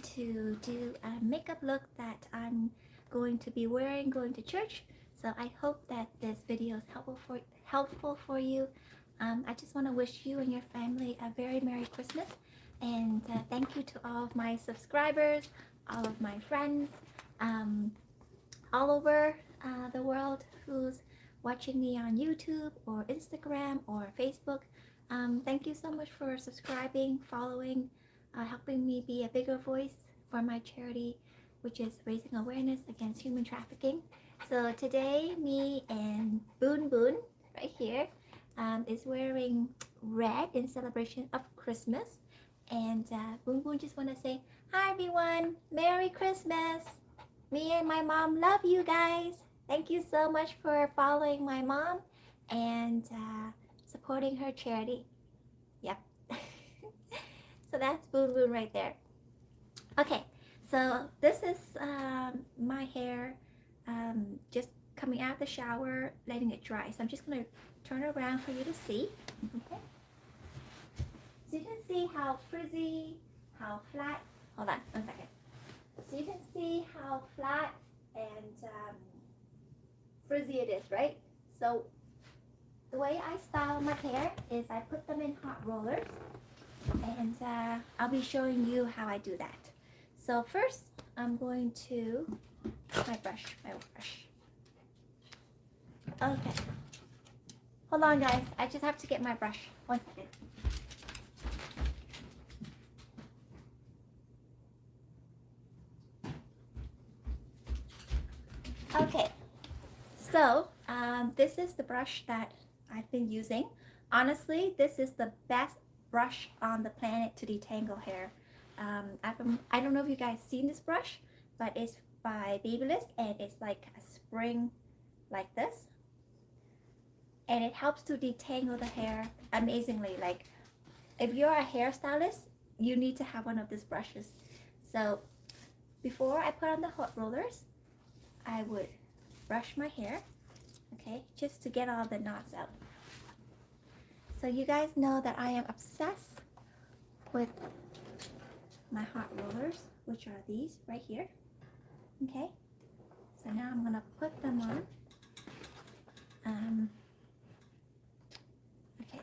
to do a makeup look that I'm going to be wearing going to church. So I hope that this video is helpful for you. I just want to wish you and your family a very Merry Christmas, and thank you to all of my subscribers, all of my friends, all over the world who's watching me on YouTube or Instagram or Facebook. Thank you so much for subscribing, following, helping me be a bigger voice for my charity, which is raising awareness against human trafficking. So today, me and Boon Boon, right here, is wearing red in celebration of Christmas. And Boon Boon just want to say, hi everyone, Merry Christmas. Me and my mom love you guys. Thank you so much for following my mom and supporting her charity. Yep. So that's Boon Boon right there. Okay, so this is my hair just coming out of the shower, letting it dry. So I'm just going to turn around for you to see. Okay. So you can see how frizzy, how flat. Hold on, 1 second. So you can see how flat and frizzy it is, right? So the way I style my hair is I put them in hot rollers, and I'll be showing you how I do that. So first, I'm going to my brush. Okay. Hold on, guys. I just have to get my brush. 1 second. Okay. So this is the brush that I've been using. Honestly, this is the best brush on the planet to detangle hair. I don't know if you guys seen this brush, but it's by Babyliss, and it's like a spring like this, and it helps to detangle the hair amazingly. Like if you're a hairstylist, you need to have one of these brushes. So before I put on the hot rollers, I would brush my hair, okay, just to get all the knots out. So you guys know that I am obsessed with my hot rollers, which are these right here. Okay, so now I'm gonna put them on. Okay,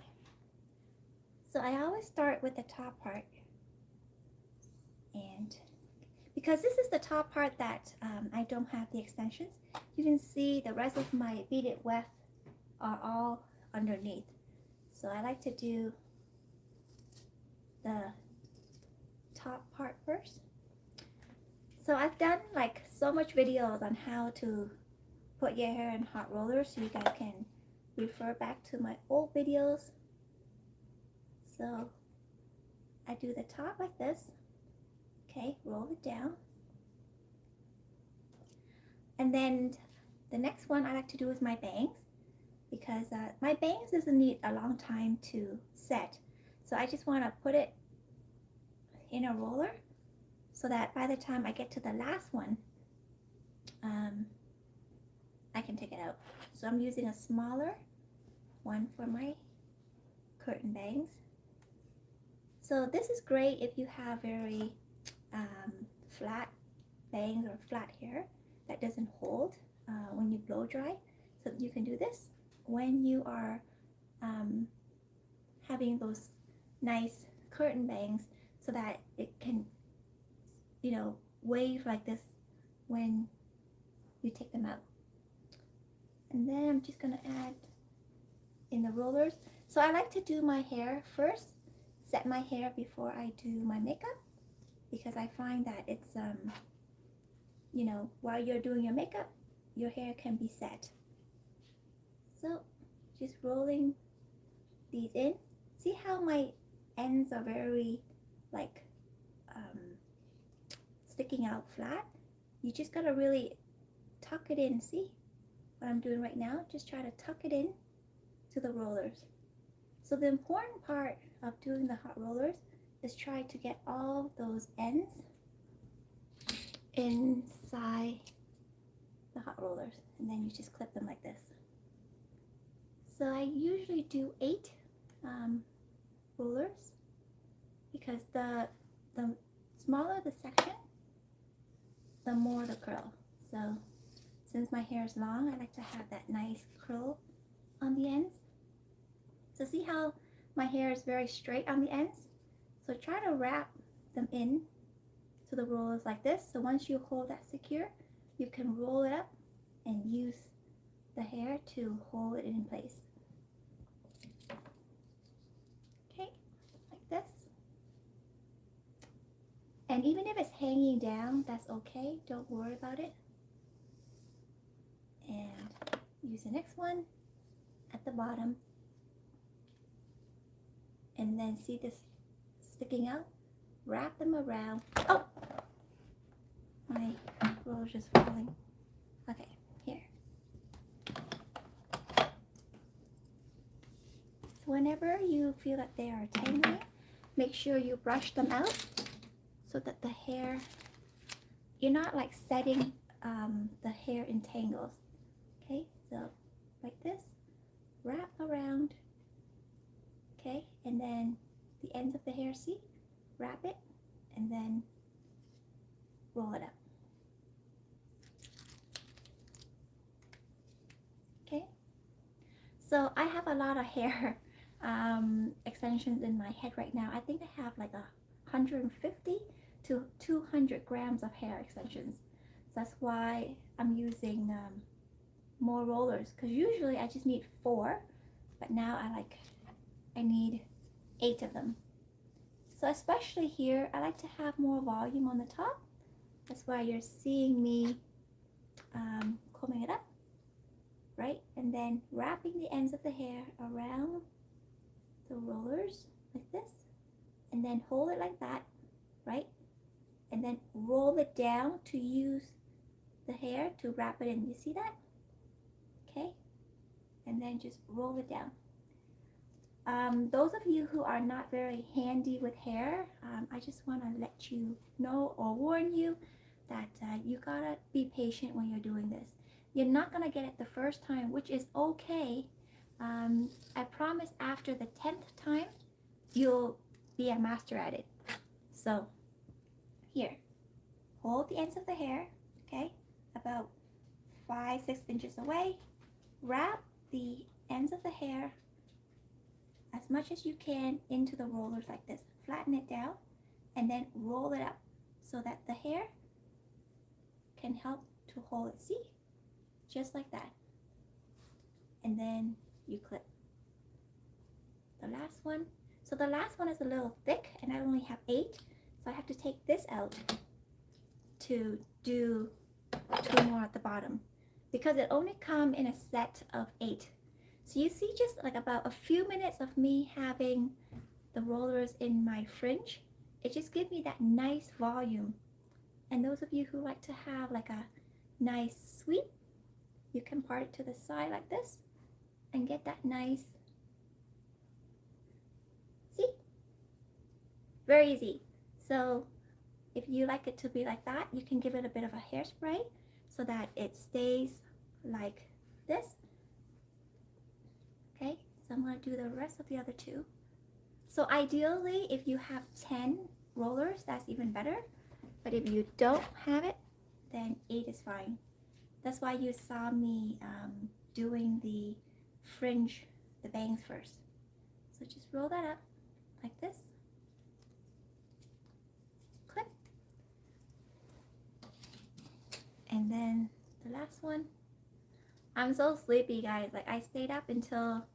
so I always start with the top part, and because this is the top part that I don't have the extensions, you can see the rest of my beaded weft are all underneath. So I like to do the top part first. So I've done like so much videos on how to put your hair in hot rollers, so you guys can refer back to my old videos. So I do the top like this, okay, roll it down, and then the next one I like to do is my bangs, because my bangs doesn't need a long time to set. So I just want to put it in a roller so that by the time I get to the last one, I can take it out. So I'm using a smaller one for my curtain bangs. So this is great if you have very flat bangs or flat hair that doesn't hold when you blow dry. So you can do this when you are having those nice curtain bangs, so that it can, you know, wave like this when you take them out. And then I'm just gonna add in the rollers. So I like to do my hair first, set my hair before I do my makeup, because I find that it's you know, while you're doing your makeup, your hair can be set. So just rolling these in. See how my ends are very like sticking out flat? You just gotta really tuck it in. See what I'm doing right now? Just try to tuck it in to the rollers. So the important part of doing the hot rollers is try to get all those ends inside the hot rollers, and then you just clip them like this. So I usually do 8 rollers, because the smaller the section, the more the curl. So since my hair is long, I like to have that nice curl on the ends. So see how my hair is very straight on the ends? So try to wrap them in to the rollers like this. So once you hold that secure, you can roll it up and use the hair to hold it in place. Okay, like this. And even if it's hanging down, that's okay. Don't worry about it. And use the next one at the bottom. And then see this sticking out? Wrap them around. Oh! My roller's just falling. Okay, here. So whenever you feel that they are tangling, make sure you brush them out so that the hair, you're not like setting the hair in tangles. Okay, so like this, wrap around. Okay, and then the ends of the hair, see? Wrap it and then roll it up. Okay, so I have a lot of hair extensions in my head right now. I think I have like 150 to 200 grams of hair extensions. So that's why I'm using more rollers, because usually I just need 4, but now I need 8 of them. So especially here, I like to have more volume on the top. That's why you're seeing me combing it up, right? And then wrapping the ends of the hair around the rollers like this, and then hold it like that, right? And then roll it down to use the hair to wrap it in. You see that? Okay? And then just roll it down. Those of you who are not very handy with hair, I just want to let you know or warn you that you gotta be patient when you're doing this. You're not gonna get it the first time, which is okay. I promise after the 10th time, you'll be a master at it. So here, hold the ends of the hair, okay, about 5-6 inches away. Wrap the ends of the hair as much as you can into the rollers like this. Flatten it down and then roll it up so that the hair can help to hold it. See? Just like that. And then you clip the last one. So the last one is a little thick and I only have 8. So I have to take this out to do 2 more at the bottom because it only comes in a set of 8. So you see just like about a few minutes of me having the rollers in my fringe, it just gives me that nice volume. And those of you who like to have like a nice sweep, you can part it to the side like this and get that nice, see? Very easy. So if you like it to be like that, you can give it a bit of a hairspray so that it stays like this. Okay, so I'm going to do the rest of the other 2. So ideally, if you have 10 rollers, that's even better. But if you don't have it, then 8 is fine. That's why you saw me doing the fringe, the bangs first. So just roll that up like this. Clip. And then the last one. I'm so sleepy, guys. Like I stayed up until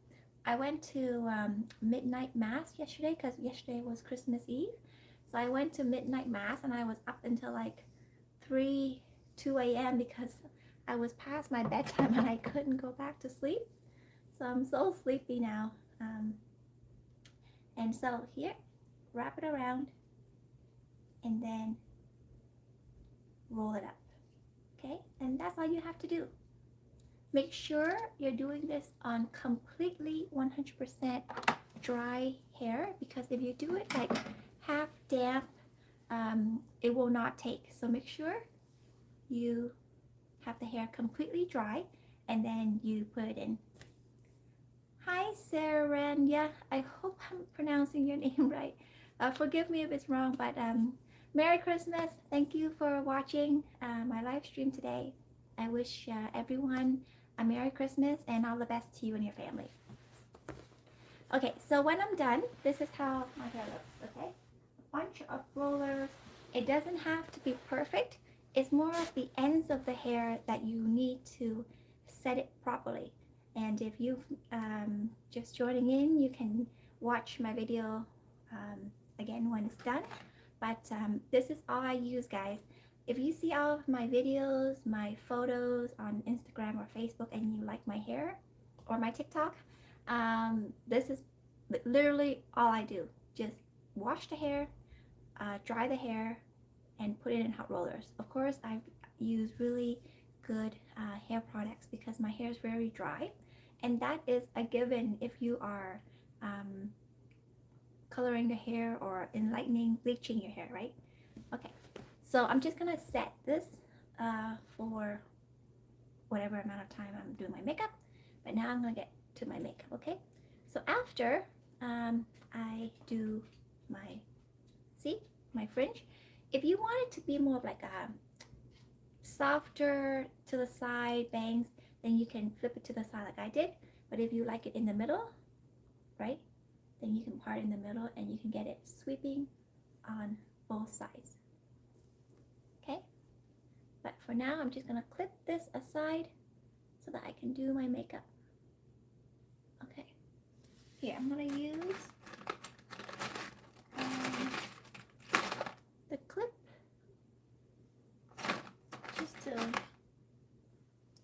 I went to midnight mass yesterday because yesterday was Christmas Eve. So I went to midnight mass and I was up until like 2 a.m. because I was past my bedtime and I couldn't go back to sleep. So I'm so sleepy now. And so here, wrap it around and then roll it up. Okay, and that's all you have to do. Make sure you're doing this on completely 100% dry hair because if you do it like half damp, it will not take. So make sure you have the hair completely dry and then you put it in. Hi Saranya, I hope I'm pronouncing your name right. Forgive me if it's wrong, but Merry Christmas. Thank you for watching my live stream today. I wish everyone a Merry Christmas and all the best to you and your family. Okay, so when I'm done, this is how my hair looks, okay? A bunch of rollers. It doesn't have to be perfect. It's more of the ends of the hair that you need to set it properly. And if you've just joining in, you can watch my video again when it's done. But this is all I use, guys. If you see all of my videos, my photos on Instagram or Facebook, and you like my hair or my TikTok, this is literally all I do. Just wash the hair, dry the hair, and put it in hot rollers. Of course, I use really good hair products because my hair is very dry, and that is a given if you are coloring the hair or enlightening, bleaching your hair, right? Okay, so I'm just gonna set this for whatever amount of time I'm doing my makeup, but now I'm gonna get to my makeup, okay? So after I do my, see, my fringe, if you want it to be more of like a softer to the side bangs, then you can flip it to the side like I did. But if you like it in the middle, right, then you can part in the middle and you can get it sweeping on both sides. Okay, but for now I'm just gonna clip this aside so that I can do my makeup. Okay, here I'm gonna use the clip just to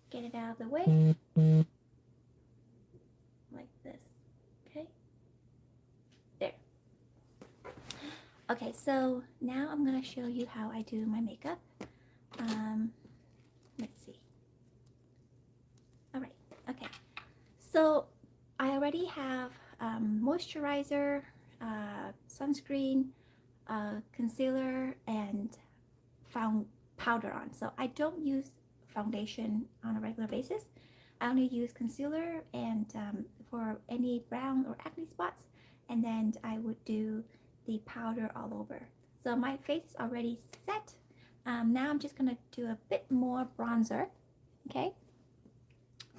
get it out of the way, like this. Okay, there. Okay, so now I'm gonna show you how I do my makeup. Let's see. All right, okay. So I already have moisturizer, sunscreen, concealer, and powder on. So I don't use foundation on a regular basis. I only use concealer and for any brown or acne spots, and then I would do the powder all over. So my face is already set. Now I'm just gonna do a bit more bronzer. Okay,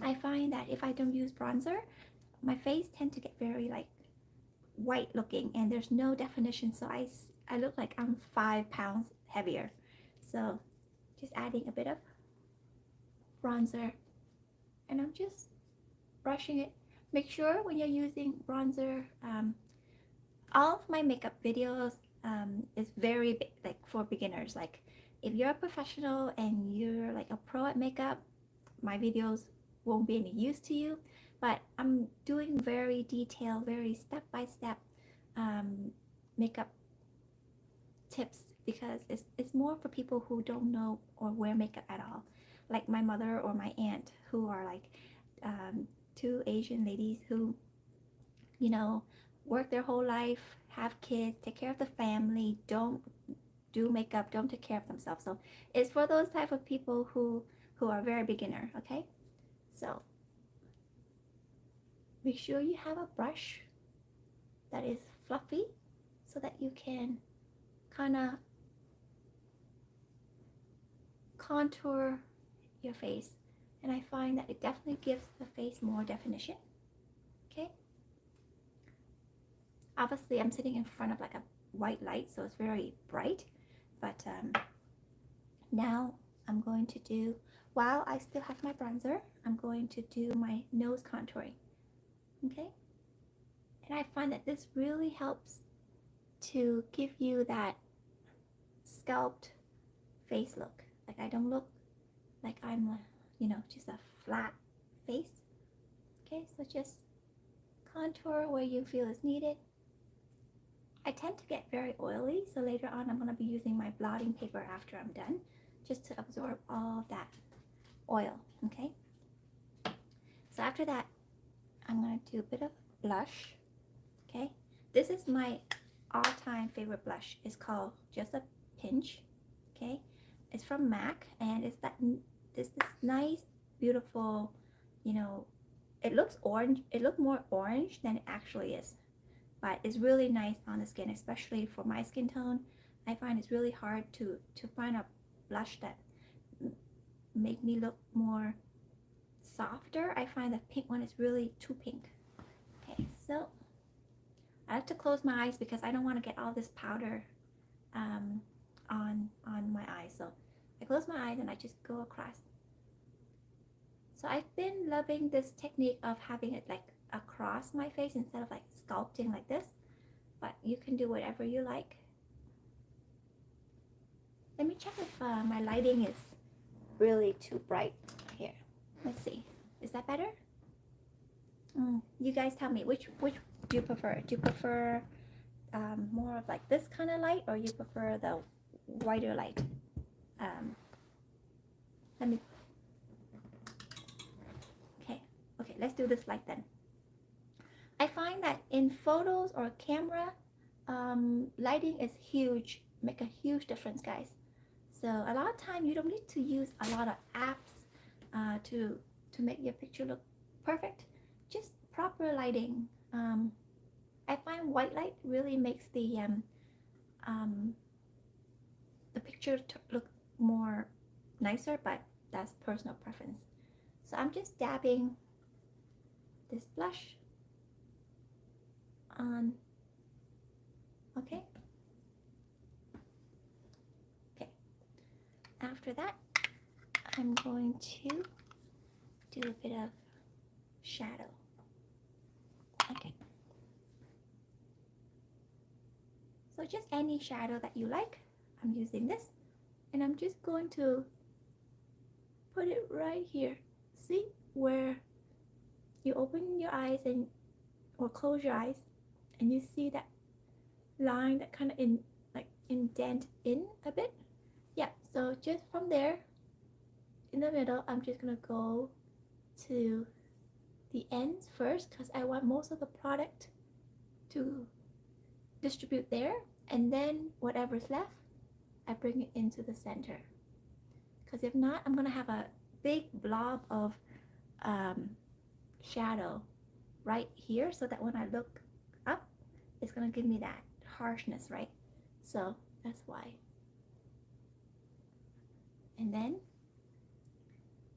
I find that if I don't use bronzer, my face tends to get very like white looking and there's no definition, so I look like I'm 5 pounds heavier. So just adding a bit of bronzer, and I'm just brushing it. Make sure when you're using bronzer, all of my makeup videos is very like for beginners. Like if you're a professional and you're like a pro at makeup, my videos won't be any use to you, but I'm doing very detailed, very step-by-step makeup tips because it's more for people who don't know or wear makeup at all, like my mother or my aunt, who are like two Asian ladies who, you know, work their whole life, have kids, take care of the family, don't do makeup, don't take care of themselves. So it's for those type of people who are very beginner. Okay, so make sure you have a brush that is fluffy so that you can kind of contour your face, and I find that it definitely gives the face more definition. Okay, obviously I'm sitting in front of like a white light, so it's very bright, but now I'm going to do, while I still have my bronzer, I'm going to do my nose contouring. Okay, and I find that this really helps to give you that scalped face look. Like I don't look like I'm you know, just a flat face. Okay, so just contour where you feel is needed. I tend to get very oily, so later on I'm going to be using my blotting paper after I'm done, just to absorb all of that oil. Okay, so after that I'm going to do a bit of blush. Okay, this is my all-time favorite blush. It's called Just a Pinch. Okay, it's from MAC, and it's this nice, beautiful, you know, it looks orange. It looks more orange than it actually is, but it's really nice on the skin, especially for my skin tone. I find it's really hard to find a blush that make me look more softer. I find the pink one is really too pink. Okay, so I like to close my eyes because I don't want to get all this powder on my eyes. So I close my eyes and I just go across. So I've been loving this technique of having it like across my face instead of like sculpting like this, but you can do whatever you like. Let me check if my lighting is really too bright here. Let's see. Is that better? You guys tell me which do you prefer? Do you prefer more of like this kind of light, or you prefer the whiter light? Let me. Okay, let's do this light then. I find that in photos or camera, lighting is huge, make a huge difference, guys. So a lot of time you don't need to use a lot of apps to make your picture look perfect. Just proper lighting. I find white light really makes the picture look more nicer, but that's personal preference. So I'm just dabbing this blush on. Okay. After that, I'm going to do a bit of shadow. Okay. So just any shadow that you like. I'm using this, and I'm just going to put it right here. See where you open your eyes and or close your eyes, and you see that line that kind of indent in a bit. Yeah, so just from there in the middle, I'm just gonna go to the ends first because I want most of the product to distribute there, and then whatever's left I bring it into the center, because if not I'm gonna have a big blob of shadow right here, so that when I look up it's gonna give me that harshness, right? So that's why. And then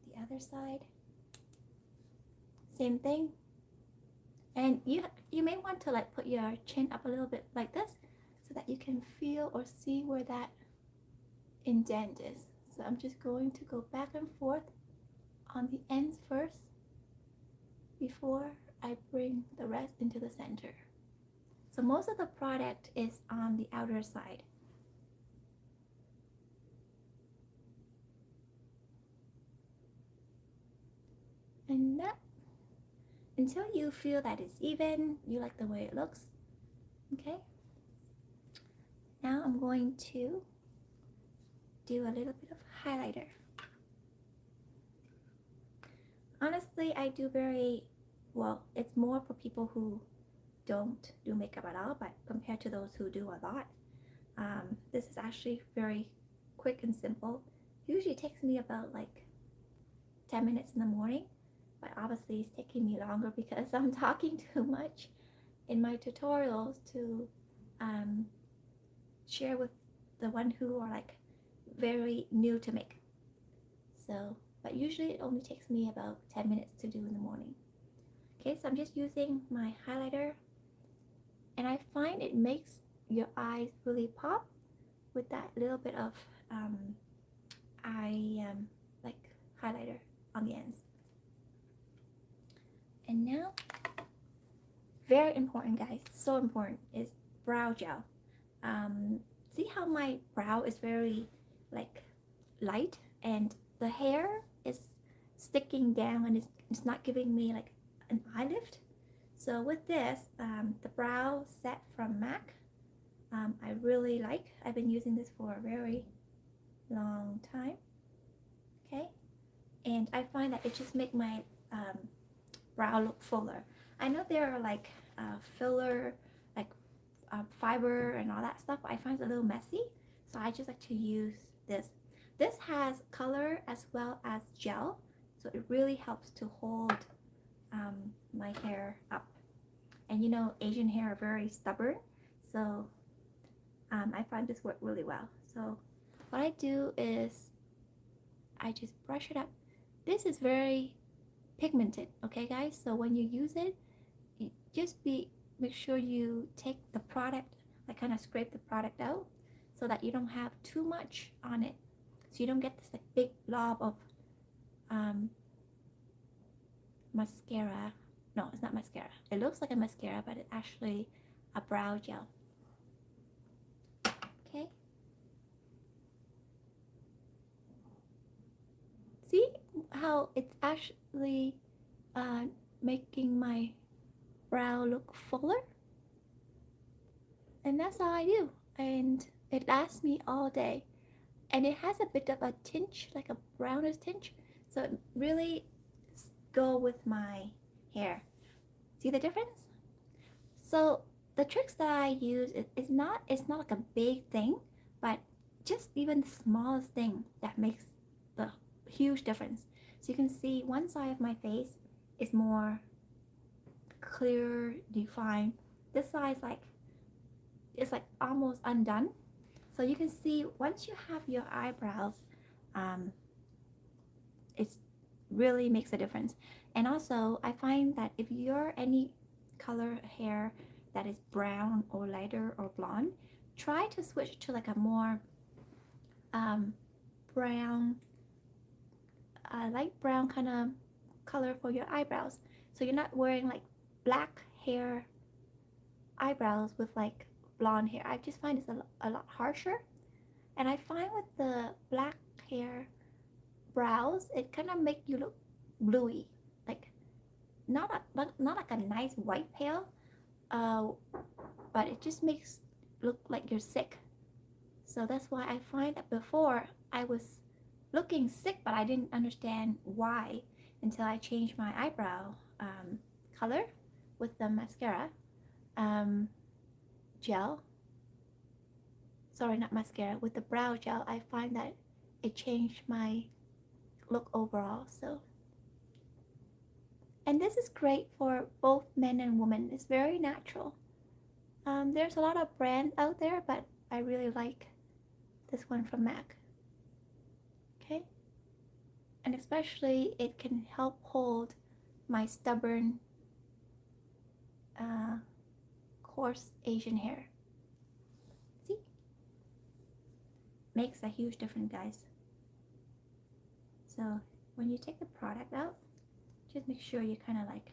the other side, same thing. And you may want to like put your chin up a little bit like this so that you can feel or see where that indent is. So I'm just going to go back and forth on the ends first before I bring the rest into the center. So most of the product is on the outer side. And that, until you feel that it's even, you like the way it looks. Okay. Now I'm going to do a little bit of highlighter. Honestly, I do very well. It's more for people who don't do makeup at all, but compared to those who do a lot, this is actually very quick and simple. Usually takes me about like 10 minutes in the morning, but obviously it's taking me longer because I'm talking too much in my tutorials to share with the one who are like very new to makeup. So, but usually it only takes me about 10 minutes to do in the morning. Okay, so I'm just using my highlighter, and I find it makes your eyes really pop with that little bit of like highlighter on the ends. And now, very important, guys, so important, is brow gel. See how my brow is very like light, and the hair is sticking down, and it's not giving me like an eye lift. So with this, the brow set from MAC, I really like. I've been using this for a very long time. Okay, and I find that it just makes my brow look fuller. I know there are like filler, like fiber and all that stuff, but I find it a little messy, so I just like to use this. This has color as well as gel, so it really helps to hold my hair up. And you know, Asian hair are very stubborn, so I find this work really well. So what I do is I just brush it up. This is very pigmented, okay guys? So when you use it, you just make sure you take the product, like kind of scrape the product out so that you don't have too much on it. So you don't get this like big blob of mascara. No, it's not mascara. It looks like a mascara, but it's actually a brow gel. Okay. See how it's actually making my brow look fuller? And that's all I do. And it lasts me all day. And it has a bit of a tinge, like a brownish tinge. So it really go with my hair. See the difference? So the tricks that I use it's not like a big thing, but just even the smallest thing that makes the huge difference. So you can see one side of my face is more clear, defined. This side is like it's like almost undone. So you can see once you have your eyebrows, it really makes a difference. And also I find that if you're any color hair that is brown or lighter or blonde, try to switch to like a more brown, light brown kind of color for your eyebrows. So you're not wearing like black hair eyebrows with like blonde hair. I just find it's a lot harsher. And I find with the black hair brows, it kind of make you look bluey, like not like a nice white pale, but it just makes look like you're sick. So that's why I find that before I was looking sick, but I didn't understand why until I changed my eyebrow color with the mascara gel. Sorry, not mascara, with the brow gel. I find that it changed my look overall. So, and this is great for both men and women. It's very natural. There's a lot of brands out there, but I really like this one from MAC. Okay, and especially it can help hold my stubborn coarse Asian hair. See, makes a huge difference, guys. So when you take the product out, just make sure you kind of like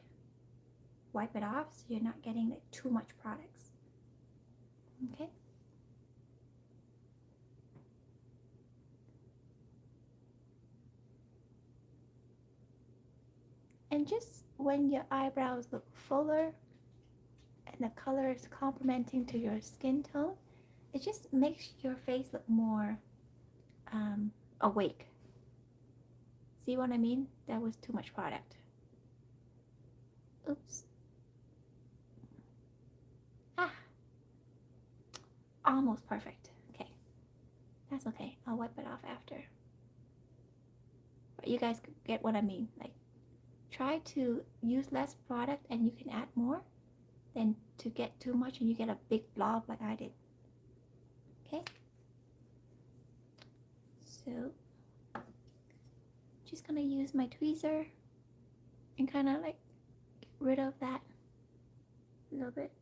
wipe it off so you're not getting like too much products. Okay. And just when your eyebrows look fuller and the color is complementing to your skin tone, it just makes your face look more awake. See what I mean? That was too much product. Oops. Almost perfect. Okay. That's okay. I'll wipe it off after. But you guys get what I mean. Like, try to use less product and you can add more than to get too much and you get a big blob like I did. Okay? So, just gonna use my tweezer and kind of like get rid of that a little bit.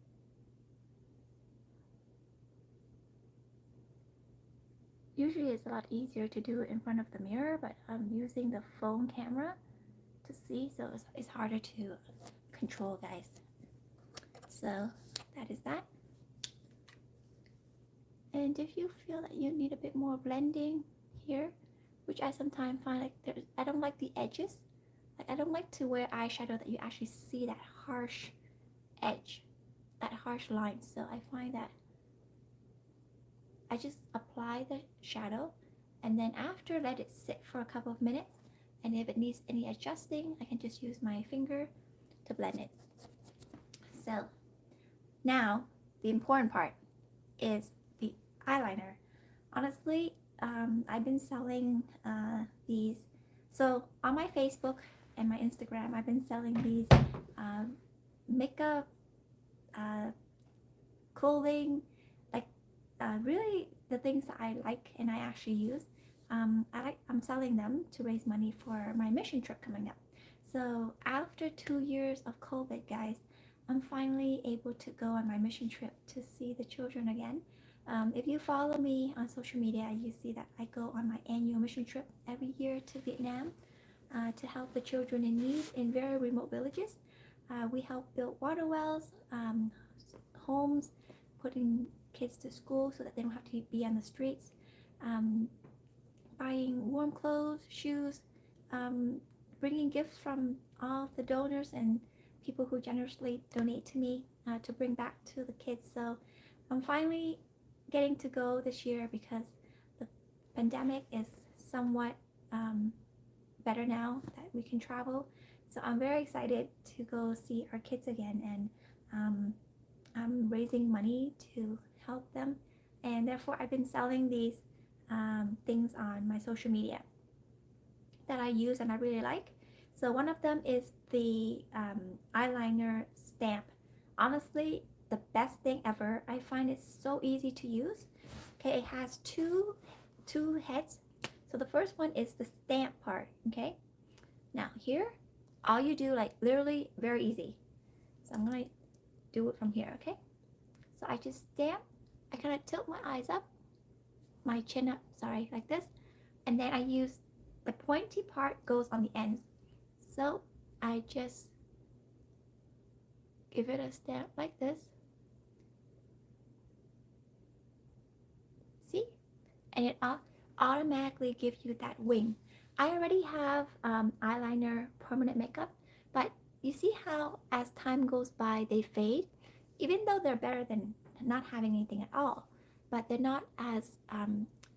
Usually it's a lot easier to do it in front of the mirror, but I'm using the phone camera to see, so it's harder to control, guys. So that is that. And if you feel that you need a bit more blending here, which I sometimes find like I don't like the edges. Like I don't like to wear eyeshadow that you actually see that harsh edge, that harsh line. So I find that I just apply the shadow and then after let it sit for a couple of minutes, and if it needs any adjusting I can just use my finger to blend it. So now the important part is the eyeliner. Honestly, I've been selling these. So on my Facebook and my Instagram I've been selling these makeup clothing, like really the things that I like and I actually use. I'm selling them to raise money for my mission trip coming up. So after 2 years of COVID, guys, I'm finally able to go on my mission trip to see the children again. If you follow me on social media, you see that I go on my annual mission trip every year to Vietnam to help the children in need in very remote villages. We help build water wells, homes, putting kids to school so that they don't have to be on the streets, um, buying warm clothes, shoes, bringing gifts from all of the donors and people who generously donate to me to bring back to the kids. So I'm finally getting to go this year because the pandemic is somewhat better now that we can travel. So I'm very excited to go see our kids again, and I'm raising money to help them, and therefore I've been selling these things on my social media that I use and I really like. So one of them is the eyeliner stamp. Honestly, the best thing ever. I find it so easy to use. Okay, it has two heads. So the first one is the stamp part. Okay, now here, all you do, like literally very easy. So I'm gonna do it from here. Okay, so I just stamp. I kind of tilt my eyes up, my chin up, sorry, like this, and then I use the pointy part goes on the ends. So I just give it a stamp like this. See? And it automatically gives you that wing. I already have eyeliner permanent makeup, but you see how as time goes by they fade, even though they're better than not having anything at all, but they're not as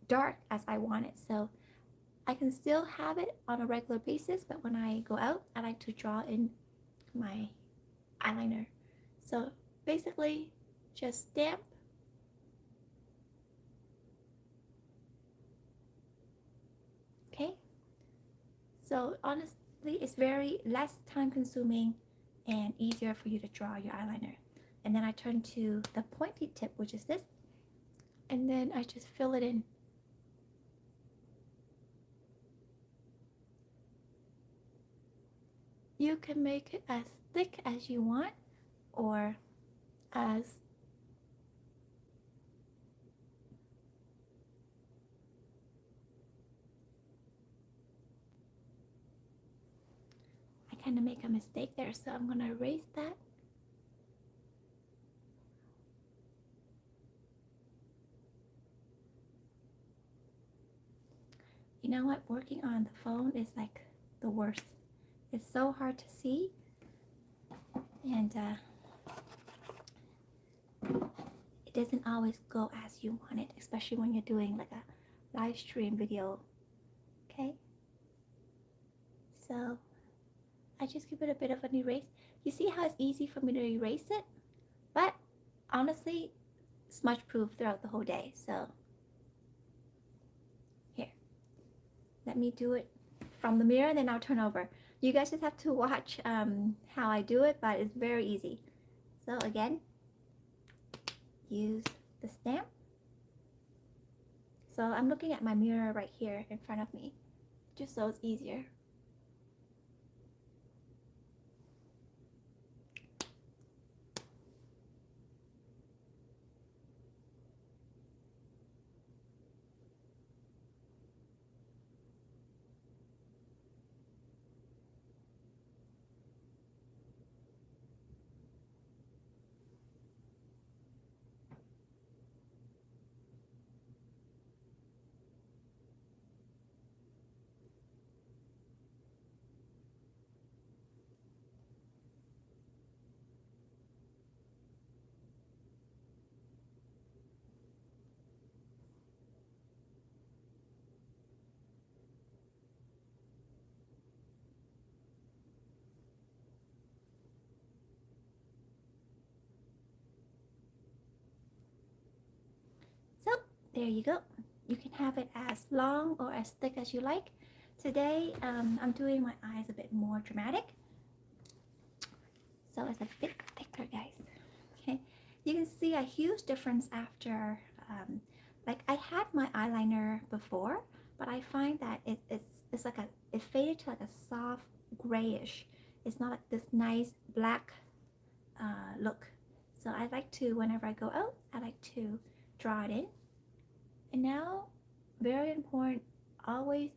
dark as I want it. So I can still have it on a regular basis, but when I go out, I like to draw in my eyeliner. So basically, just stamp. Okay. So honestly, it's very less time consuming and easier for you to draw your eyeliner. And then I turn to the pointy tip, which is this, and then I just fill it in. You can make it as thick as you want or as I kind of make a mistake there, so I'm gonna erase that. You know what? Working on the phone is like the worst. It's so hard to see, and it doesn't always go as you want it, especially when you're doing like a live stream video. Okay, so I just give it a bit of an erase. You see how it's easy for me to erase it, but honestly, smudge proof throughout the whole day. So here, let me do it from the mirror, then I'll turn over. You guys just have to watch how I do it, but it's very easy. So again, use the stamp. So I'm looking at my mirror right here in front of me, just so it's easier. So there you go. You can have it as long or as thick as you like. Today, I'm doing my eyes a bit more dramatic. So it's a bit thicker, guys. Okay, you can see a huge difference after like I had my eyeliner before, but I find that it's like it faded to like a soft grayish. It's not like this nice black look. So I like to, whenever I go out, I like to draw it in. And now, very important, always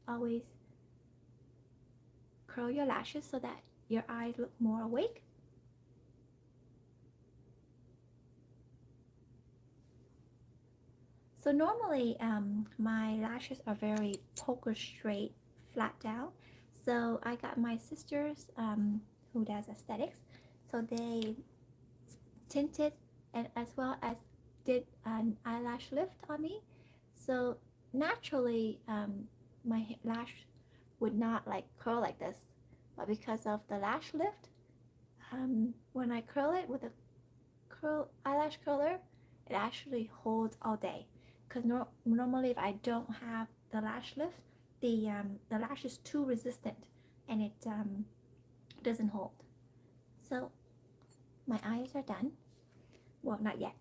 curl your lashes so that your eyes look more awake. So normally my lashes are very poker straight, flat down. So I got my sisters who does aesthetics. So they tinted and as well as did an eyelash lift on me. So naturally my lash would not like curl like this. But because of the lash lift, when I curl it with a eyelash curler, it actually holds all day. Because normally if I don't have the lash lift, the lash is too resistant and it doesn't hold. So my eyes are done. Well, not yet.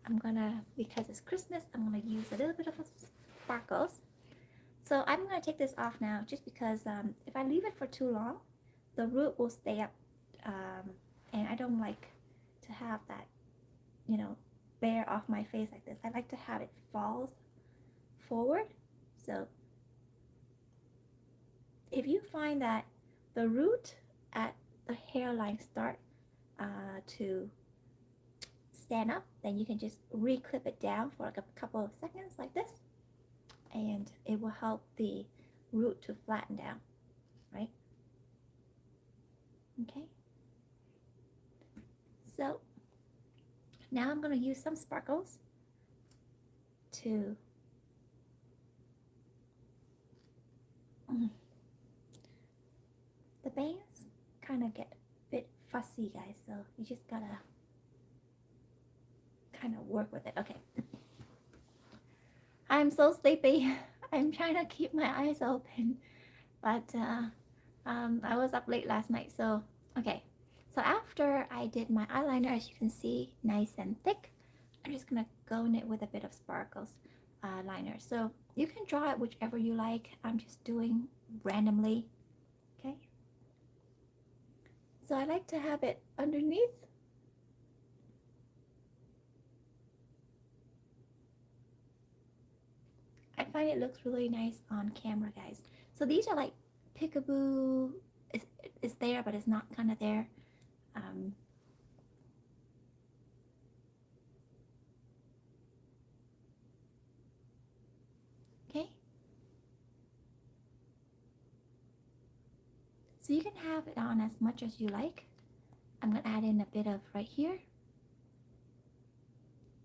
I'm gonna, because it's Christmas, I'm gonna use a little bit of sparkles. So I'm gonna take this off now just because if I leave it for too long, the root will stay up, and I don't like to have that, you know, bare off my face like this. I like to have it falls forward. So if you find that the root at the hairline start to stand up, then you can just re-clip it down for like a couple of seconds like this, and it will help the root to flatten down, right? Okay. So now I'm going to use some sparkles to the bangs kind of get a bit fussy, guys, so you just gotta kind of work with it. Okay. I'm so sleepy. I'm trying to keep my eyes open, but I was up late last night, so okay. So after I did my eyeliner, as you can see, nice and thick, I'm just gonna go in it with a bit of sparkles liner. So you can draw it whichever you like. I'm just doing randomly, okay? So I like to have it underneath. I find it looks really nice on camera, guys. So these are like peekaboo. It's there, but it's not kind of there. Okay. So you can have it on as much as you like. I'm going to add in a bit of right here.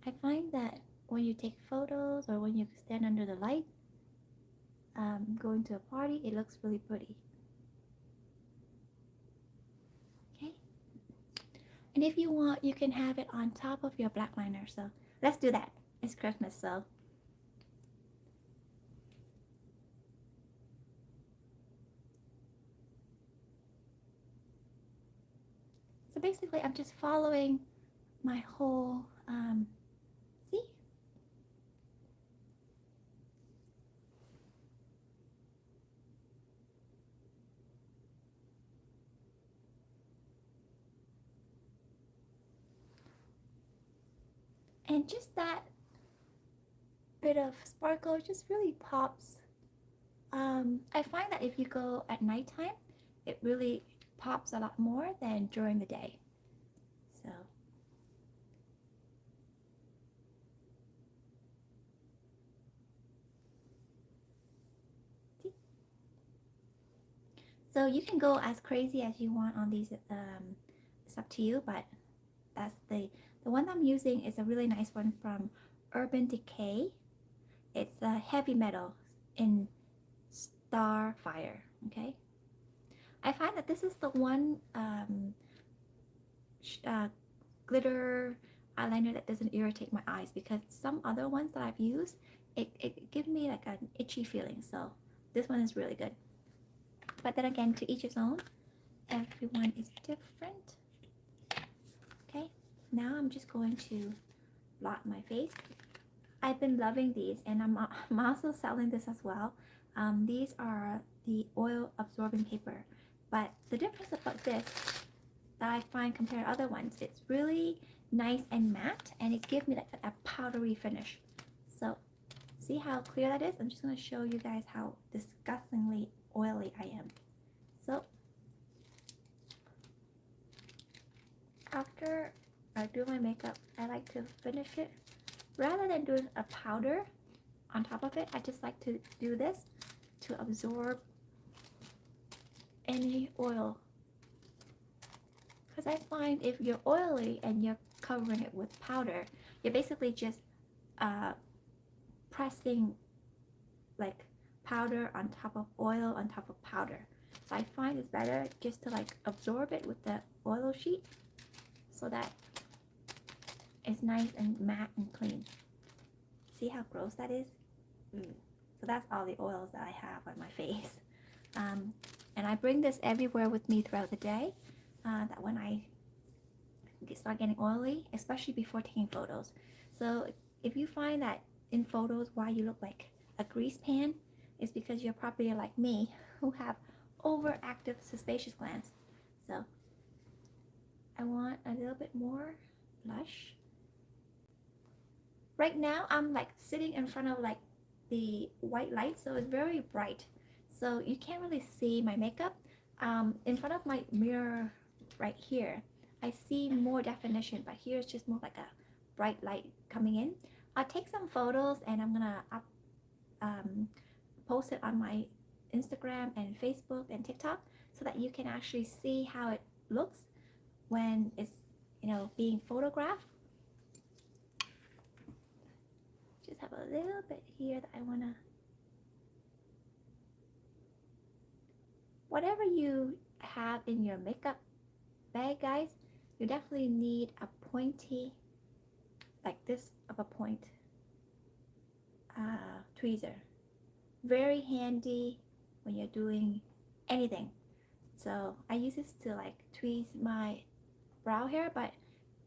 I find that when you take photos or when you stand under the light, going to a party, it looks really pretty. Okay. And if you want, you can have it on top of your black liner. So let's do that. It's Christmas, so. So basically, I'm just following my whole, see? And just that bit of sparkle just really pops. I find that if you go at nighttime, it really pops a lot more than during the day. So. See? So you can go as crazy as you want on these. It's up to you, but that's the one I'm using is a really nice one from Urban Decay. It's a heavy metal in Starfire. Okay, I find that this is the one glitter eyeliner that doesn't irritate my eyes, because some other ones that I've used, it gives me like an itchy feeling. So this one is really good. But then again, to each his own. Everyone is different. Okay, now I'm just going to blot my face. I've been loving these, and I'm also selling this as well. These are the oil absorbing paper, but the difference about this that I find compared to other ones, it's really nice and matte, and it gives me like a powdery finish. So see how clear that is? I'm just going to show you guys how disgustingly oily I am. So after I do my makeup, I like to finish it. Rather than doing a powder on top of it, I just like to do this to absorb any oil. Because I find if you're oily and you're covering it with powder, you're basically just pressing like powder on top of oil on top of powder. So I find it's better just to like absorb it with the oil sheet so that it's nice and matte and clean. See how gross that is? So that's all the oils that I have on my face. And I bring this everywhere with me throughout the day, that when I start getting oily, especially before taking photos. So if you find that in photos why you look like a grease pan, it's because you're probably like me, who have overactive sebaceous glands. So I want a little bit more blush. Right now I'm like sitting in front of like the white light, so it's very bright, so you can't really see my makeup. In front of my mirror right here, I see more definition, but here it's just more like a bright light coming in. I'll take some photos and I'm gonna post it on my Instagram and Facebook and TikTok so that you can actually see how it looks when it's, you know, being photographed. Just have a little bit here that I wanna. Whatever you have in your makeup bag, guys, you definitely need a pointy, like this of a point, tweezer. Very handy when you're doing anything. So I use this to like tweeze my brow hair, but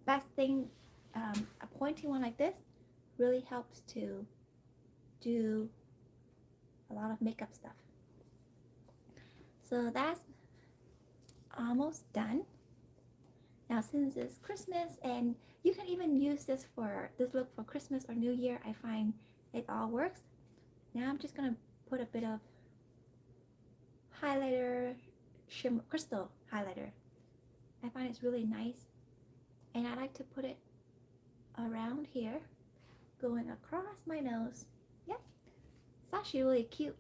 best thing, a pointy one like this really helps to do a lot of makeup stuff. So that's almost done. Now since it's Christmas, and you can even use this look for Christmas or New Year, I find it all works. Now I'm just gonna put a bit of highlighter, shimmer, crystal highlighter. I find it's really nice, and I like to put it around here, going across my nose. Yep, it's actually really cute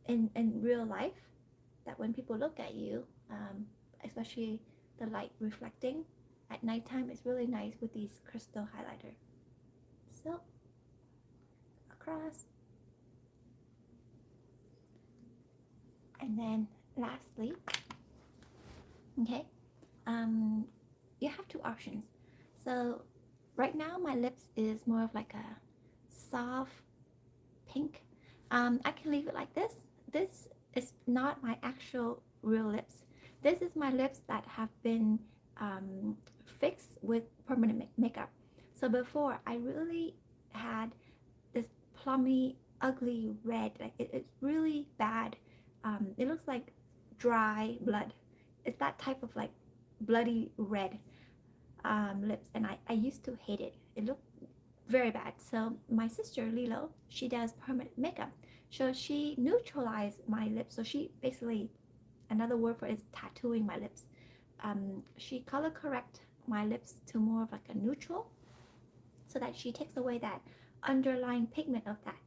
in real life, that when people look at you, especially the light reflecting at nighttime, it's really nice with these crystal highlighter. So across, and then lastly, okay, you have two options. So right now my lips is more of like a soft pink. I can leave it like this. This is not my actual real lips. This is my lips that have been fixed with permanent makeup. So before, I really had this plummy, ugly red. Like it's really bad. It looks like dry blood. It's that type of like bloody red lips, and I used to hate it. It looked very bad. So my sister Lilo, she does permanent makeup, so she neutralized my lips. So she basically, another word for it is tattooing my lips. She color correct my lips to more of like a neutral, so that she takes away that underlying pigment of that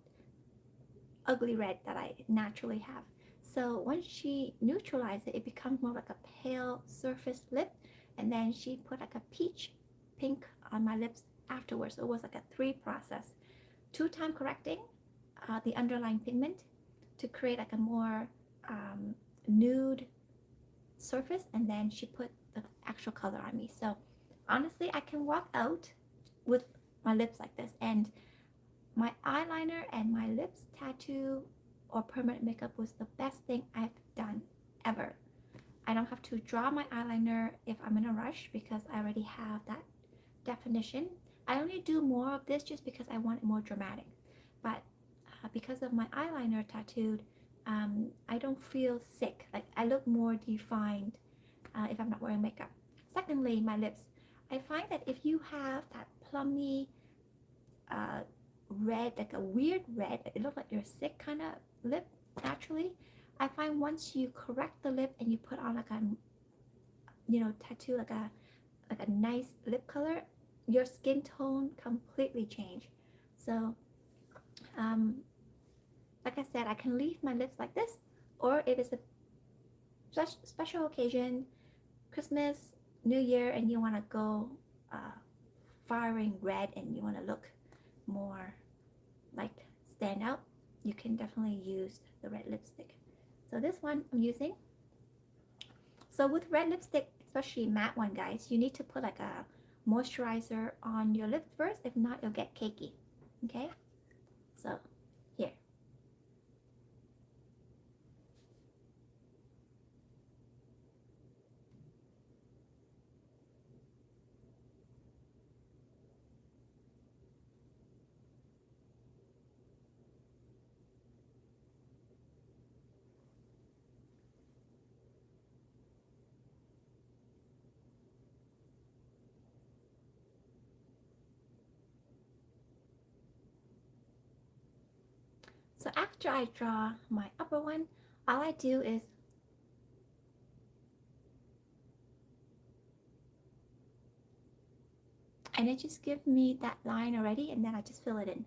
ugly red that I naturally have. So once she neutralized it, it becomes more like a pale surface lip, and then she put like a peach pink on my lips afterwards. So it was like a 3 process, 2-time correcting the underlying pigment to create like a more nude surface, and then she put the actual color on me. So honestly, I can walk out with my lips like this, and my eyeliner and my lips tattoo or permanent makeup was the best thing I've done ever. I don't have to draw my eyeliner if I'm in a rush because I already have that definition. I only do more of this just because I want it more dramatic. But because of my eyeliner tattooed, I don't feel sick. Like I look more defined if I'm not wearing makeup. Secondly, my lips. I find that if you have that plummy red, like a weird red, it looks like you're sick kind of lip naturally. I find once you correct the lip and you put on like a, tattoo like a nice lip color, your skin tone completely change. So like I said, I can leave my lips like this, or if it's a special occasion, Christmas, New Year, and you want to go firing red and you want to look more like stand out, you can definitely use the red lipstick. So this one I'm using. So with red lipstick, especially matte one, guys, you need to put like a moisturizer on your lips first. If not, you'll get cakey. Okay, so here. So after I draw my upper one, all I do is and it just gives me that line already, and then I just fill it in.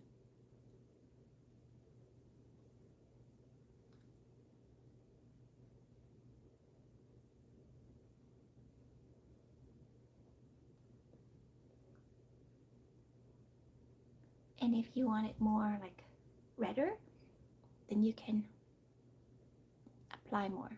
And if you want it more like redder, then you can apply more.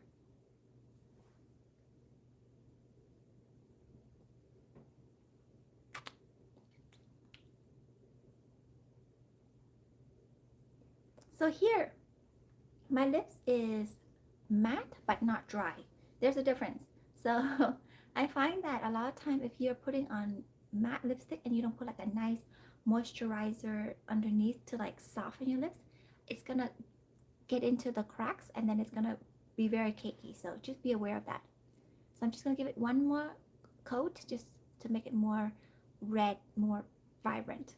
So here, my lips is matte but not dry. There's a difference. So I find that a lot of time if you're putting on matte lipstick and you don't put like a nice moisturizer underneath to like soften your lips, it's gonna get into the cracks and then it's gonna be very cakey. So just be aware of that. So I'm just gonna give it one more coat just to make it more red, more vibrant.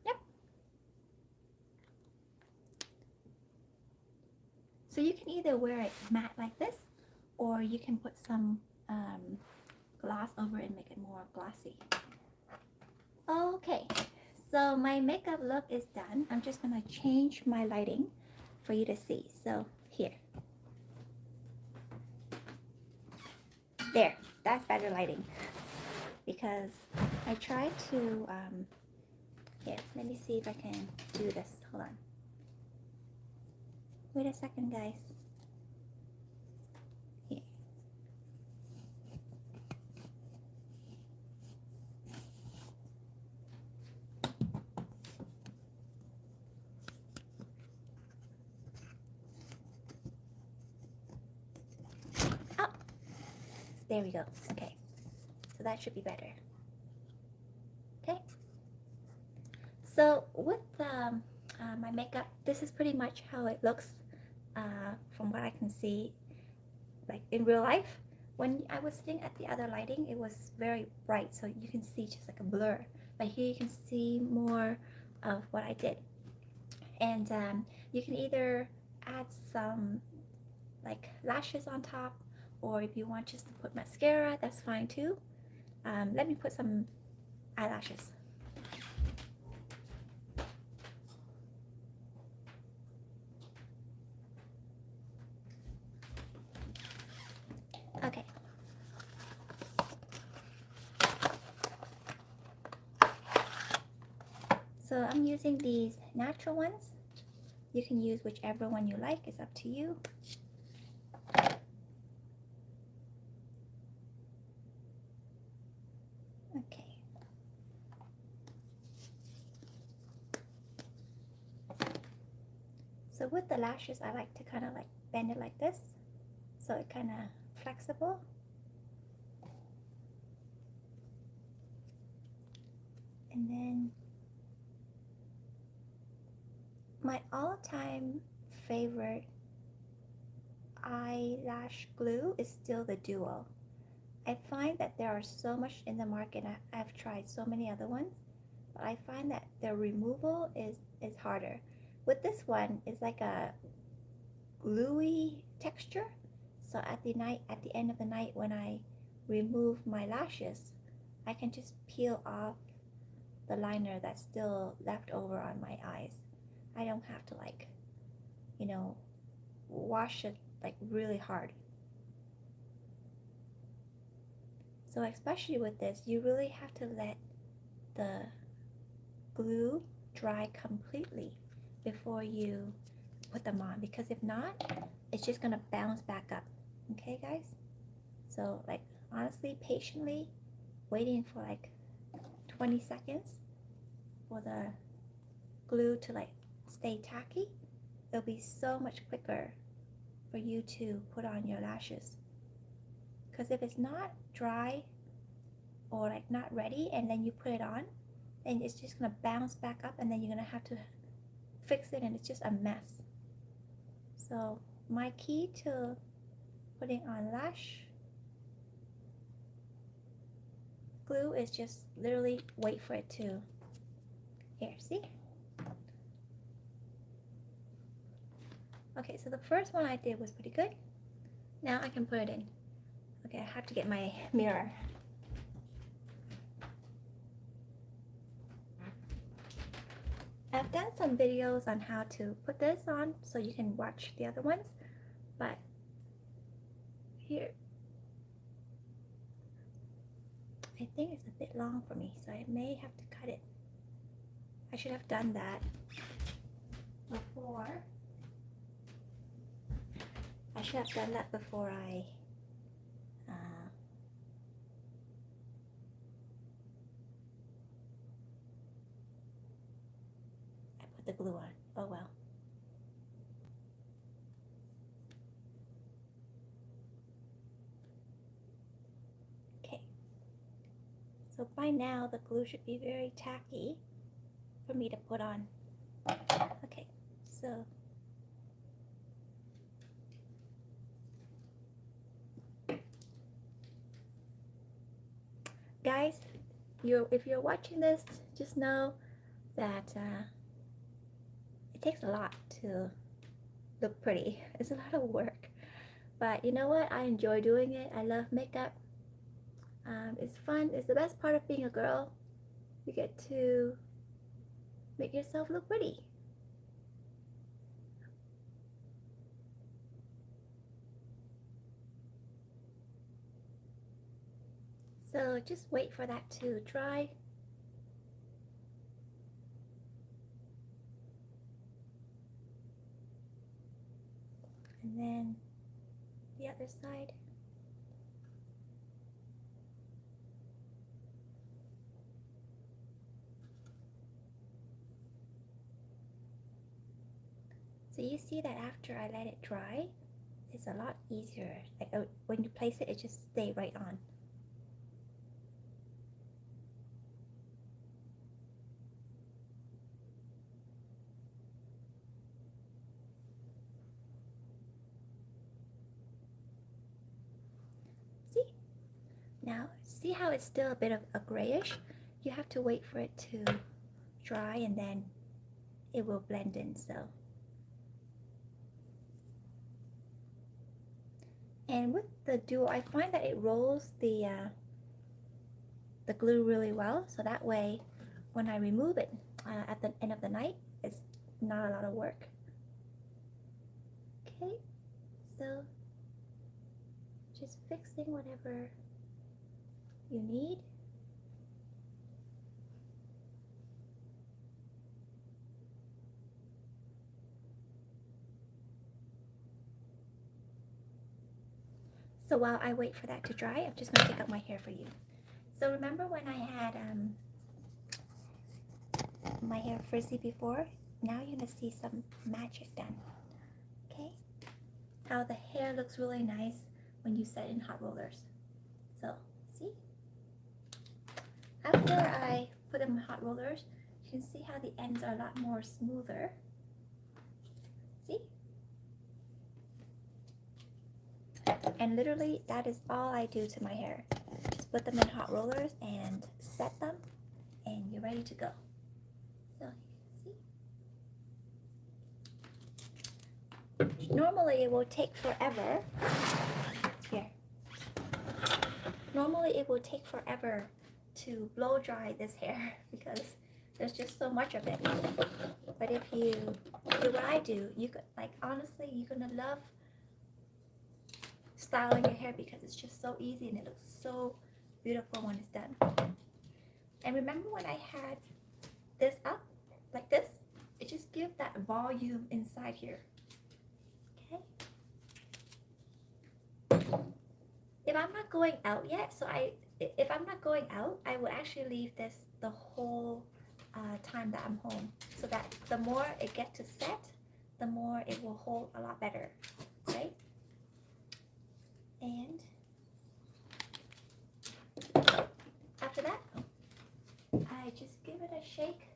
Yep. So you can either wear it matte like this, or you can put some gloss over it and make it more glossy. Okay, so my makeup look is done. I'm just gonna change my lighting for you to see. So here, there, that's better lighting because I tried to here, let me see if I can do this. Hold on, wait a second, guys. Here. Oh, there we go. Okay, so that should be better. Okay, so with my makeup, this is pretty much how it looks from what I can see, like in real life. When I was sitting at the other lighting, it was very bright, so you can see just like a blur. But here you can see more of what I did. And you can either add some like lashes on top, or if you want just to put mascara, that's fine too. Let me put some eyelashes. Okay. So I'm using these natural ones. You can use whichever one you like, it's up to you. Okay. So with the lashes, I like to kind of like bend it like this, so it kind of flexible. And then my all-time favorite eyelash glue is still the Duo. I find that there are so much in the market. I've tried so many other ones, but I find that the removal is harder. With this one, it's like a gluey texture. So at the end of the night, when I remove my lashes, I can just peel off the liner that's still left over on my eyes. I don't have to like, you know, wash it like really hard. So especially with this, you really have to let the glue dry completely before you put them on, because if not, it's just gonna bounce back up. Okay, guys? So like honestly, patiently waiting for like 20 seconds for the glue to like stay tacky, it'll be so much quicker for you to put on your lashes. Because if it's not dry or like not ready and then you put it on, then it's just gonna bounce back up and then you're gonna have to fix it and it's just a mess. So my key to putting on lash glue is just literally wait for it to, here, see? Okay, so the first one I did was pretty good. Now I can put it in. Okay, I have to get my mirror. I've done some videos on how to put this on so you can watch the other ones, but here, I think it's a bit long for me, so I may have to cut it. I should have done that before. I should have done that before I put the glue on. Oh well. Okay. So by now the glue should be very tacky for me to put on. Okay, so guys, if you're watching this, just know that it takes a lot to look pretty. It's a lot of work, but you know what? I enjoy doing it. I love makeup. It's fun. It's the best part of being a girl. You get to make yourself look pretty. So just wait for that to dry. And then the other side. So you see that after I let it dry, it's a lot easier. Like when you place it, it just stays right on. See? Now, see how it's still a bit of a grayish? You have to wait for it to dry and then it will blend in. So, and with the Duo, I find that it rolls the glue really well. So that way, when I remove it at the end of the night, it's not a lot of work. Okay, so just fixing whatever you need. So while I wait for that to dry, I'm just going to take out my hair for you. So remember when I had my hair frizzy before? Now you're going to see some magic done. Okay? How the hair looks really nice when you set in hot rollers. So, see? After I put them in hot rollers, you can see how the ends are a lot more smoother. See? And literally, that is all I do to my hair. Just put them in hot rollers and set them, and you're ready to go. So, see? Normally, it will take forever. Here. Normally, it will take forever to blow dry this hair because there's just so much of it. But if you do what I do, you could, like, honestly, you're gonna love styling your hair because it's just so easy and it looks so beautiful when it's done. And remember when I had this up like this, it just gives that volume inside here. Okay. If I'm not going out yet, if I'm not going out, I will actually leave this the whole time that I'm home, so that the more it gets to set, the more it will hold a lot better, right? And after that, I just give it a shake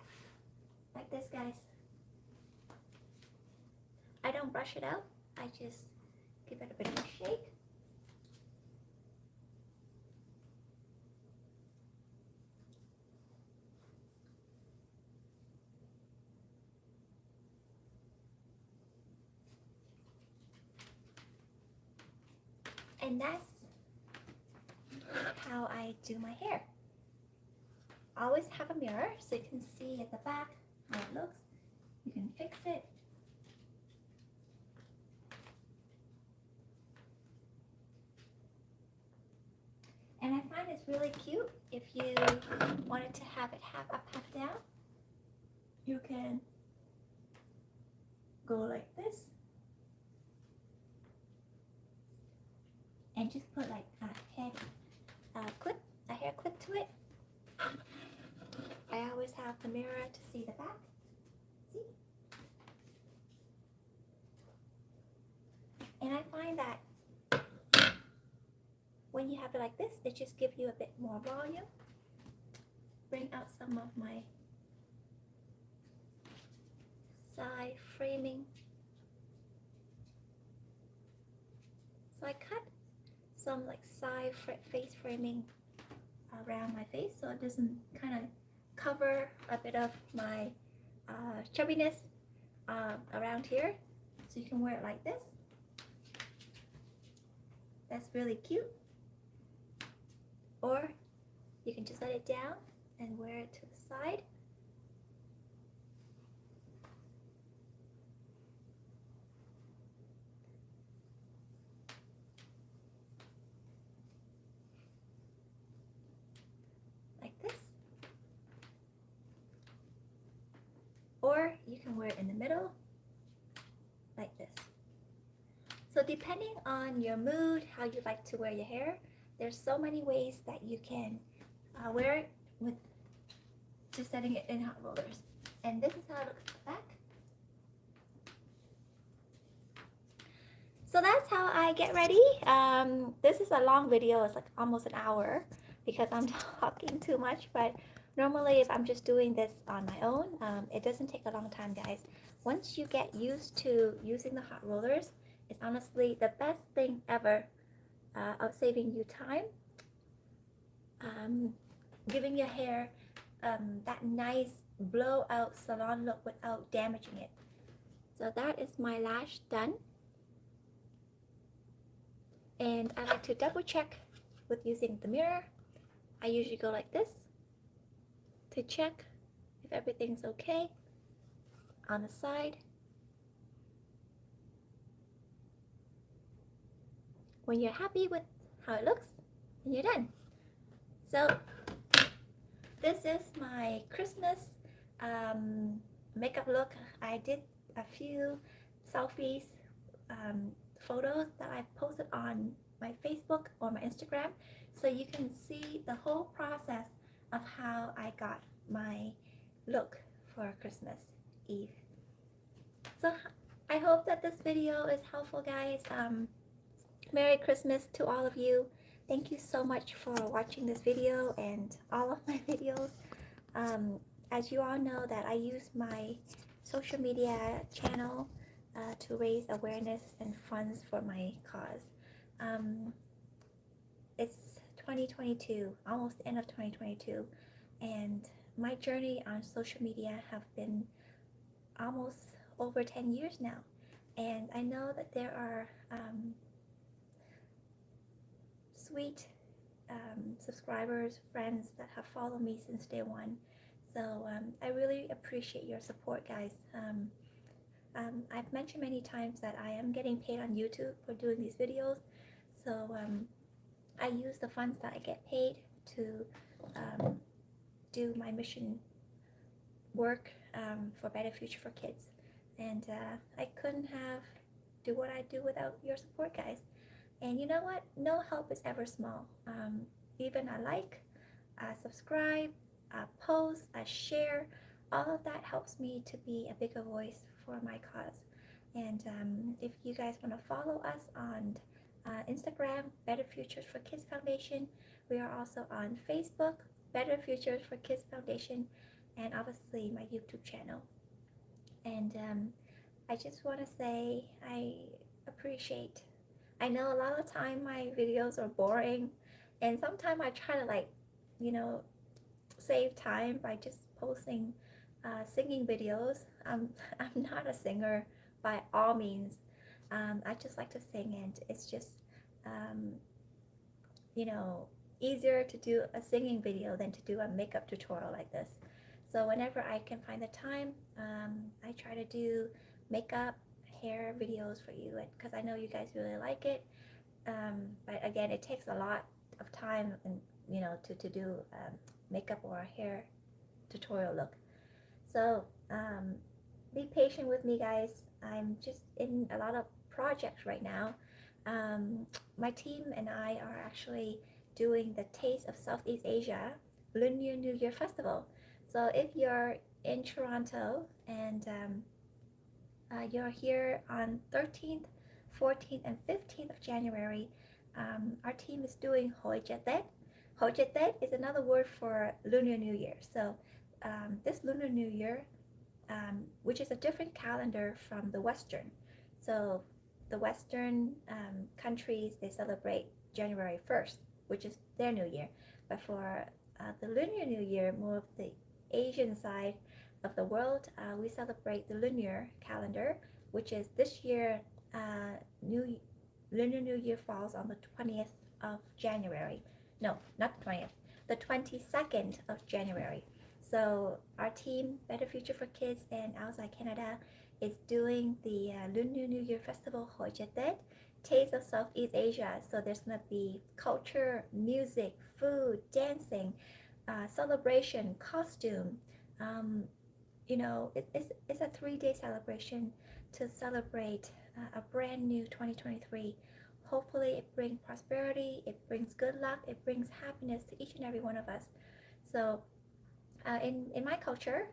like this, guys. I don't brush it out, I just give it a bit of a shake. And that's how I do my hair. I always have a mirror so you can see at the back how it looks. You can fix it. And I find it's really cute if you wanted to have it half up, half down. You can go like this. And just put like a hair clip to it. I always have the mirror to see the back. See? And I find that when you have it like this, it just gives you a bit more volume. Bring out some of my side framing. So I cut some like side face framing around my face so it doesn't kind of cover a bit of my chubbiness around here, so you can wear it like this. That's really cute. Or you can just let it down and wear it to the side. Like this. Or you can wear it in the middle, like this. So depending on your mood, how you like to wear your hair, there's so many ways that you can wear it with just setting it in hot rollers. And this is how it looks at the back. So that's how I get ready. This is a long video, it's like almost an hour because I'm talking too much, but normally if I'm just doing this on my own, it doesn't take a long time, guys. Once you get used to using the hot rollers, it's honestly the best thing ever of saving you time, giving your hair that nice blowout salon look without damaging it. So that is my lash done. And I like to double check with using the mirror. I usually go like this to check if everything's okay on the side. When you're happy with how it looks, then you're done. So this is my Christmas makeup look. I did a few selfies, photos that I posted on my Facebook or my Instagram, so you can see the whole process of how I got my look for Christmas Eve. So I hope that this video is helpful, guys. Merry Christmas to all of you. Thank you so much for watching this video and all of my videos. As you all know, that I use my social media channel to raise awareness and funds for my cause. It's 2022, almost the end of 2022, and my journey on social media have been almost over 10 years now. And I know that there are sweet subscribers, friends that have followed me since day one. So I really appreciate your support, guys. I've mentioned many times that I am getting paid on YouTube for doing these videos. So I use the funds that I get paid to do my mission work for Better Future for Kids. And I couldn't have do what I do without your support, guys. And you know what? No help is ever small. Even a like, a subscribe, a post, a share, all of that helps me to be a bigger voice for my cause. And if you guys want to follow us on Instagram, Better Futures for Kids Foundation. We are also on Facebook, Better Futures for Kids Foundation, and obviously my YouTube channel. And I just want to say I appreciate. I know a lot of time my videos are boring, and sometimes I try to save time by just posting singing videos. I'm not a singer by all means. I just like to sing, and it's just easier to do a singing video than to do a makeup tutorial like this. So whenever I can find the time, I try to do makeup, hair videos for you, because I know you guys really like it. But again, it takes a lot of time, and to do makeup or a hair tutorial look. So be patient with me, guys. I'm just in a lot of projects right now. My team and I are actually doing the Taste of Southeast Asia Lunar New Year Festival. So if you're in Toronto and you're here on 13th, 14th, and 15th of January, our team is doing Hojetet. Hojetet is another word for Lunar New Year. So this Lunar New Year, which is a different calendar from the Western. So the Western countries, they celebrate January 1st, which is their New Year. But for the Lunar New Year, more of the Asian side of the world, we celebrate the lunar calendar, which is this year, Lunar New Year falls on the 20th of January. No, not the 20th, the 22nd of January. So our team, Better Future for Kids and outside Canada, is doing the Lunar New Year Festival Hojetet, Taste of Southeast Asia. So there's going to be culture, music, food, dancing, celebration, costume. It's a 3-day celebration to celebrate a brand new 2023. Hopefully it brings prosperity, it brings good luck, it brings happiness to each and every one of us. So in my culture,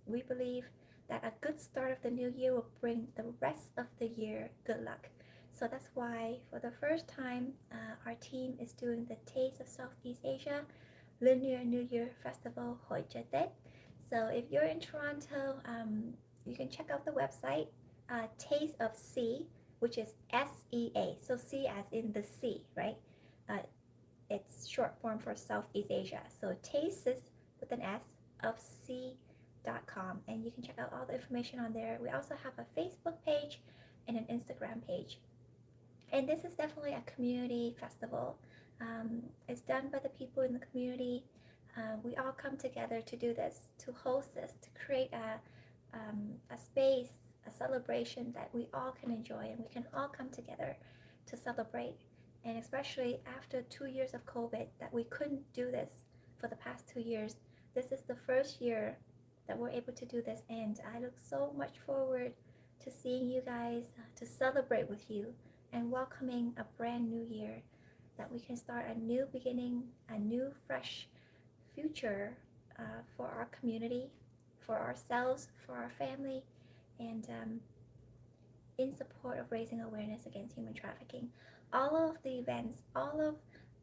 we believe that a good start of the new year will bring the rest of the year good luck. So that's why for the first time, our team is doing the Taste of Southeast Asia Lunar New Year Festival Hojetet. So if you're in Toronto, you can check out the website, Taste of Sea, which is SEA. So sea as in the sea, right? It's short form for Southeast Asia. So Taste is with an S of sea.com, and you can check out all the information on there. We also have a Facebook page and an Instagram page. And this is definitely a community festival. It's done by the people in the community. We all come together to do this, to host this, to create a space, a celebration that we all can enjoy, and we can all come together to celebrate. And especially after 2 years of COVID, that we couldn't do this for the past 2 years. This is the first year that we're able to do this, and I look so much forward to seeing you guys, to celebrate with you, and welcoming a brand new year, that we can start a new beginning, a new fresh future for our community, for ourselves, for our family, and in support of raising awareness against human trafficking. All of the events, all of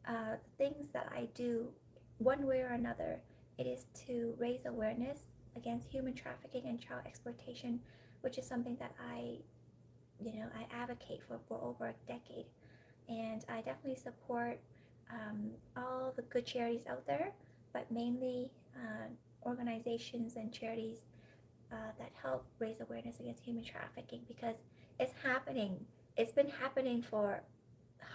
the things that I do, one way or another, it is to raise awareness against human trafficking and child exploitation, which is something that I advocate for over a decade. And I definitely support all the good charities out there, but mainly organizations and charities that help raise awareness against human trafficking, because it's happening. It's been happening for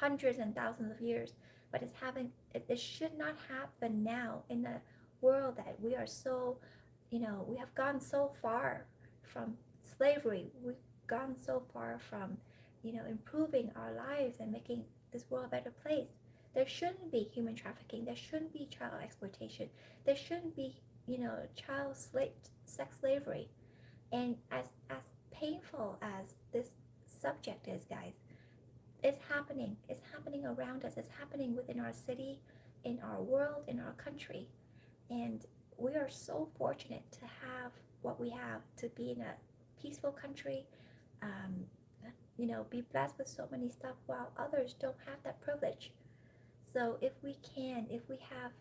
hundreds and thousands of years, but it should not happen now in a world that we are so, we have gone so far from slavery. We've gone so far from, improving our lives and making this world a better place. There shouldn't be human trafficking. There shouldn't be child exploitation. There shouldn't be, sex slavery. And as painful as this subject is, guys, it's happening. It's happening around us. It's happening within our city, in our world, in our country. And we are so fortunate to have what we have, to be in a peaceful country, um, be blessed with so many stuff, while others don't have that privilege. So if we have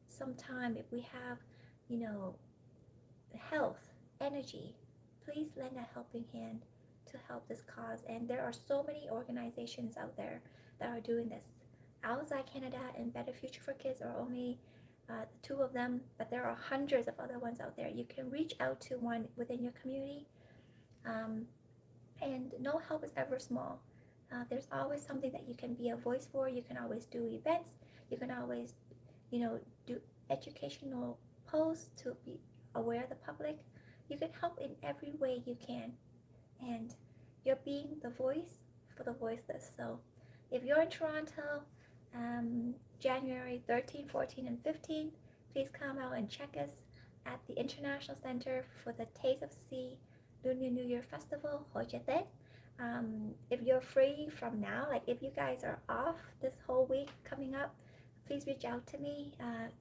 some time, if we have, health, energy, please lend a helping hand to help this cause. And there are so many organizations out there that are doing this. Outside Canada and Better Future for Kids are only the two of them, but there are hundreds of other ones out there. You can reach out to one within your community, and no help is ever small. There's always something that you can be a voice for. You can always do events. You can always, do educational posts to be aware of the public. You can help in every way you can, and you're being the voice for the voiceless. So if you're in Toronto, January 13, 14, and 15, please come out and check us at the International Center for the Taste of Sea Lunar New Year Festival, Hojete. If you're free from now, like if you guys are off this whole week coming up, please reach out to me.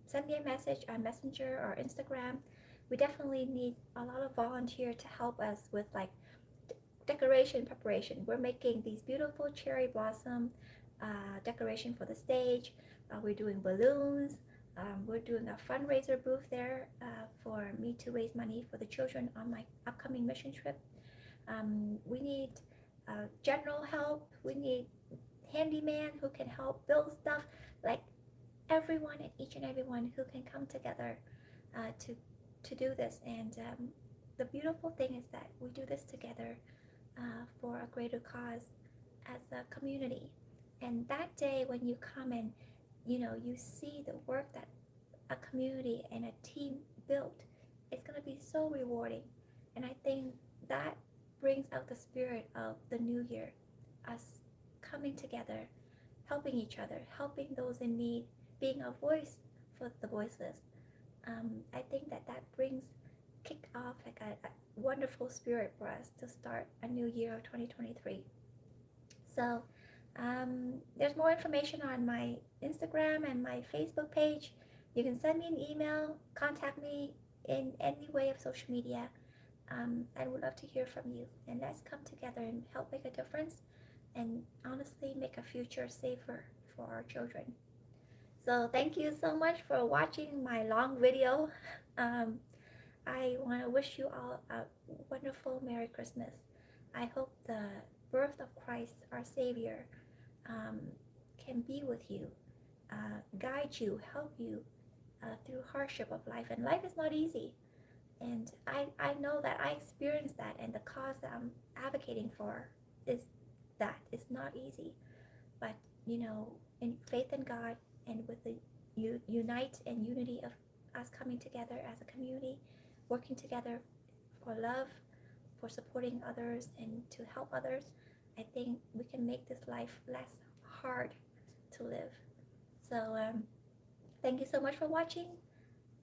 Send me a message on Messenger or Instagram. We definitely need a lot of volunteers to help us with decoration preparation. We're making these beautiful cherry blossom decoration for the stage. We're doing balloons. We're doing a fundraiser booth there for me to raise money for the children on my upcoming mission trip. We need general help. We need handyman who can help build stuff. Like everyone and each and everyone who can come together to do this. And the beautiful thing is that we do this together for a greater cause as a community. And that day when you come and you see the work that a community and a team built, it's going to be so rewarding. And I think that brings out the spirit of the new year, us coming together, helping each other, helping those in need, being a voice for the voiceless. I think that kick off like a wonderful spirit for us to start a new year of 2023. So there's more information on my Instagram and my Facebook page. You can send me an email, contact me in any way of social media. I would love to hear from you. And let's come together and help make a difference, and honestly make a future safer for our children. So thank you so much for watching my long video. I want to wish you all a wonderful Merry Christmas. I hope the birth of Christ, our Savior, can be with you, guide you, help you through hardship of life. And life is not easy. And I know that I experienced that, and the cause that I'm advocating for is that it's not easy. But, in faith in God, and with the unite and unity of us coming together as a community, working together for love, for supporting others, and to help others, I think we can make this life less hard to live. So thank you so much for watching.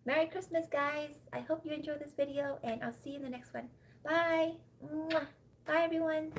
Merry Christmas, guys. I hope you enjoyed this video, and I'll see you in the next one. Bye. Mwah. Bye, everyone.